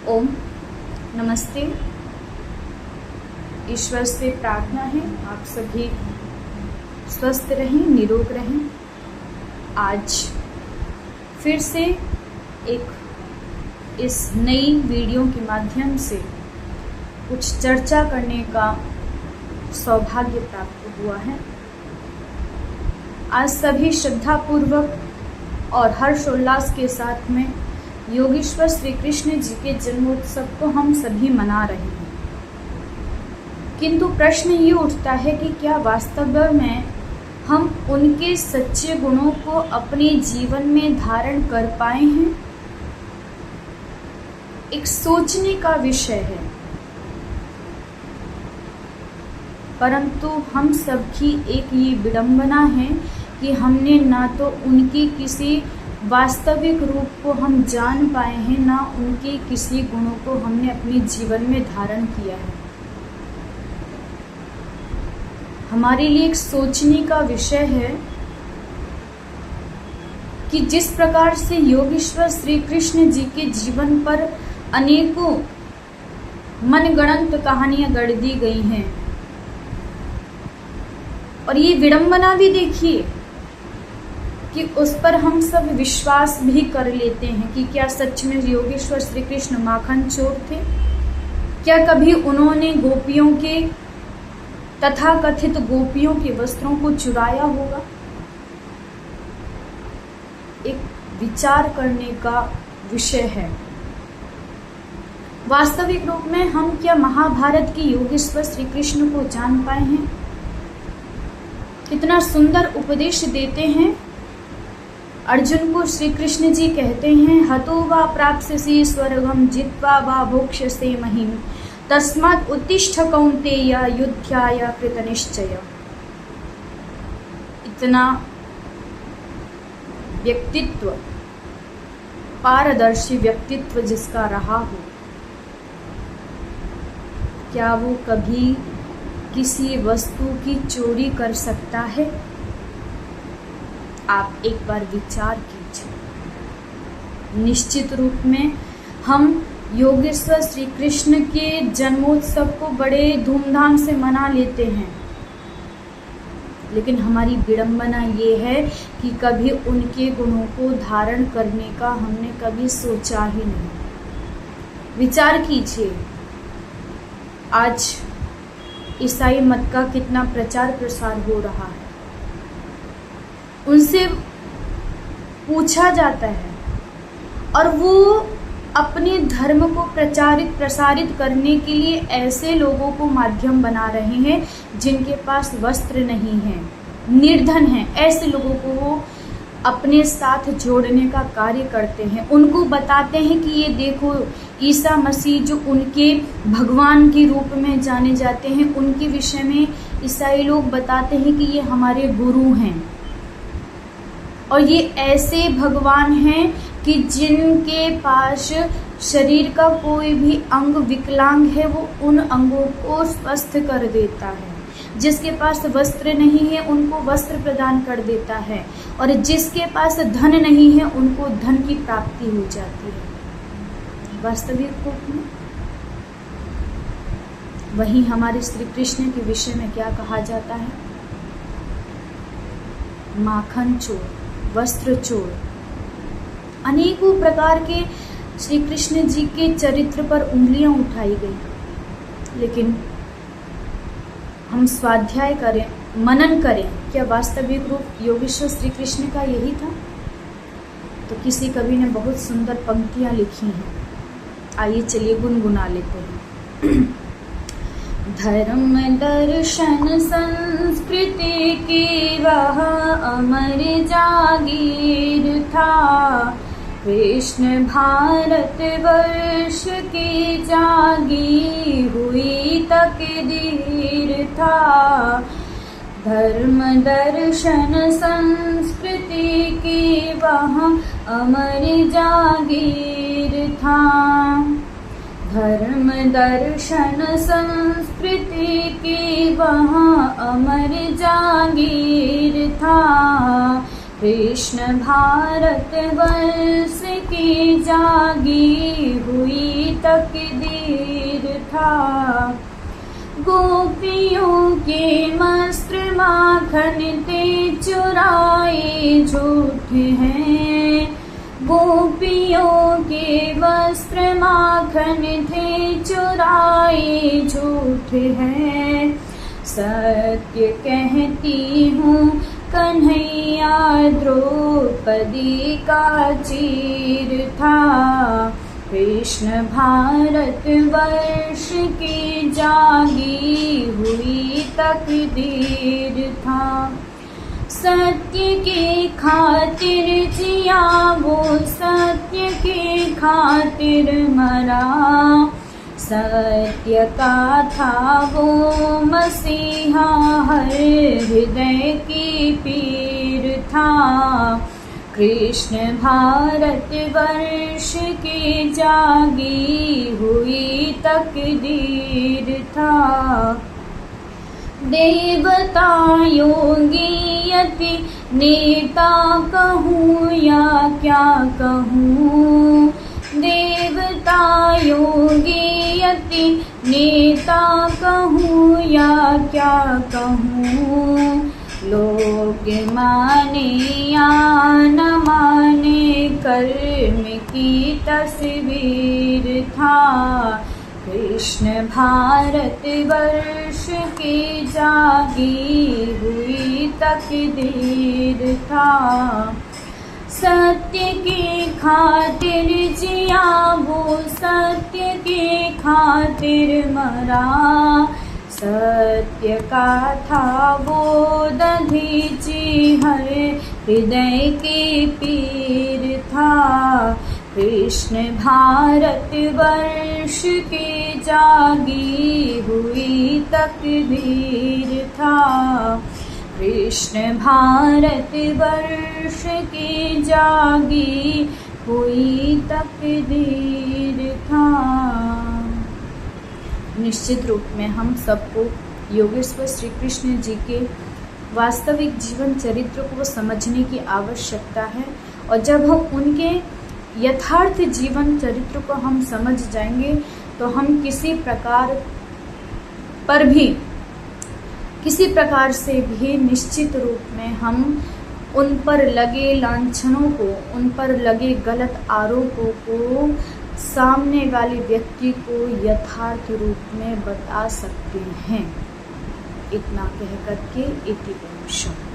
ओम नमस्ते। ईश्वर से प्रार्थना है आप सभी स्वस्थ रहें, निरोग रहें। आज फिर से एक इस नई वीडियो के माध्यम से कुछ चर्चा करने का सौभाग्य प्राप्त हुआ है। आज सभी श्रद्धापूर्वक और हर्षोल्लास के साथ में योगेश्वर श्री कृष्ण जी के जन्मोत्सव को हम सभी मना रहे हैं। किंतु प्रश्न ये उठता है कि क्या वास्तव में हम उनके सच्चे गुणों को अपने जीवन में धारण कर पाए हैं? एक सोचने का विषय है। परंतु हम सबकी एक ये विडंबना है कि हमने ना तो उनकी किसी वास्तविक रूप को हम जान पाए हैं, ना उनके किसी गुणों को हमने अपने जीवन में धारण किया है। हमारे लिए एक सोचने का विषय है कि जिस प्रकार से योगेश्वर श्री कृष्ण जी के जीवन पर अनेकों मनगढ़ंत कहानियां गढ़ दी गई हैं, और ये विडंबना भी देखिए कि उस पर हम सब विश्वास भी कर लेते हैं कि क्या सच में योगेश्वर श्री कृष्ण माखन चोर थे? क्या कभी उन्होंने गोपियों के तथाकथित गोपियों के वस्त्रों को चुराया होगा? एक विचार करने का विषय है। वास्तविक रूप में हम क्या महाभारत की योगेश्वर श्री कृष्ण को जान पाए हैं? कितना सुंदर उपदेश देते हैं। अर्जुन को श्री कृष्ण जी कहते हैं, हतो वा प्राप्स्यसि स्वर्गम जित्वा वा भोक्ष्यसे महीम तस्मात् उत्तिष्ठ कौन्तेय युद्धाय कृतनिश्चय। इतना व्यक्तित्व, पारदर्शी व्यक्तित्व जिसका रहा हो, क्या वो कभी किसी वस्तु की चोरी कर सकता है? आप एक बार विचार कीजिए। निश्चित रूप में हम योगेश्वर श्री कृष्ण के जन्मोत्सव को बड़े धूमधाम से मना लेते हैं, लेकिन हमारी विडंबना ये है कि कभी उनके गुणों को धारण करने का हमने कभी सोचा ही नहीं। विचार कीजिए, आज ईसाई मत का कितना प्रचार प्रसार हो रहा है। उनसे पूछा जाता है और वो अपने धर्म को प्रसारित करने के लिए ऐसे लोगों को माध्यम बना रहे हैं जिनके पास वस्त्र नहीं है, निर्धन हैं। ऐसे लोगों को वो अपने साथ जोड़ने का कार्य करते हैं। उनको बताते हैं कि ये देखो, ईसा मसीह जो उनके भगवान के रूप में जाने जाते हैं, उनके विषय में ईसाई लोग बताते हैं कि ये हमारे गुरु हैं। और ये ऐसे भगवान हैं कि जिनके पास शरीर का कोई भी अंग विकलांग है, वो उन अंगों को स्वस्थ कर देता है। जिसके पास वस्त्र नहीं है उनको वस्त्र प्रदान कर देता है, और जिसके पास धन नहीं है उनको धन की प्राप्ति हो जाती है। वास्तविक रूप में वहीं हमारे श्री कृष्ण के विषय में क्या कहा जाता है? माखन चोर, वस्त्र चोर। अनेकों प्रकार के श्री कृष्ण जी के चरित्र पर उंगलियां उठाई गई, लेकिन हम स्वाध्याय करें, मनन करें, क्या वास्तविक रूप योगेश्वर श्री कृष्ण का यही था? तो किसी कवि ने बहुत सुंदर पंक्तियां लिखी हैं, आइए चलिए गुनगुना लेते हैं। धर्म दर्शन संस्कृति की वह अमर जागीर था, कृष्ण भारत वर्ष की जागी हुई तकदीर था। धर्म दर्शन संस्कृति की वह अमर जागीर था, धर्म दर्शन संस्कृति की वहाँ अमर जागीर था। कृष्ण भारत वर्ष की जागी हुई तकदीर था। गोपियों के वस्त्र माखन ते चुराए झूठ हैं। गोपियों के वस्त्र माखन थे चुराए झूठ हैं। सत्य कहती हूँ कन्हैया द्रौपदी का चीर था। कृष्ण भारत वर्ष की जागी हुई तकदीर था। सत्य के खातिर जिया वो सत्य के खातिर मरा। सत्य का था वो मसीहा हर हृदय की पीर था। कृष्ण भारत वर्ष की जागी हुई तकदीर था। देवता योगी यति नेता कहूँ या क्या कहूँ। देवता योगी यति नेता कहूँ या क्या कहूँ। लोग माने या न माने कर्म की तस्वीर था। कृष्ण भारत वर्ष की जागी हुई तकदीर था। सत्य के खातिर जिया वो सत्य के खातिर मरा। सत्य का था वो दधीची हर हृदय की पीर था। कृष्ण भारत वर्ष की जागी हुई तकदीर था। कृष्ण भारत वर्ष की जागी हुई तकदीर था। निश्चित रूप में हम सबको योगेश्वर श्री कृष्ण जी के वास्तविक जीवन चरित्र को समझने की आवश्यकता है। और जब हम उनके यथार्थ जीवन चरित्र को हम समझ जाएंगे तो हम किसी प्रकार से भी निश्चित रूप में हम उन पर लगे लांछनों को, उन पर लगे गलत आरोपों को सामने वाले व्यक्ति को यथार्थ रूप में बता सकते हैं। इतना कह करके इति विमर्शम।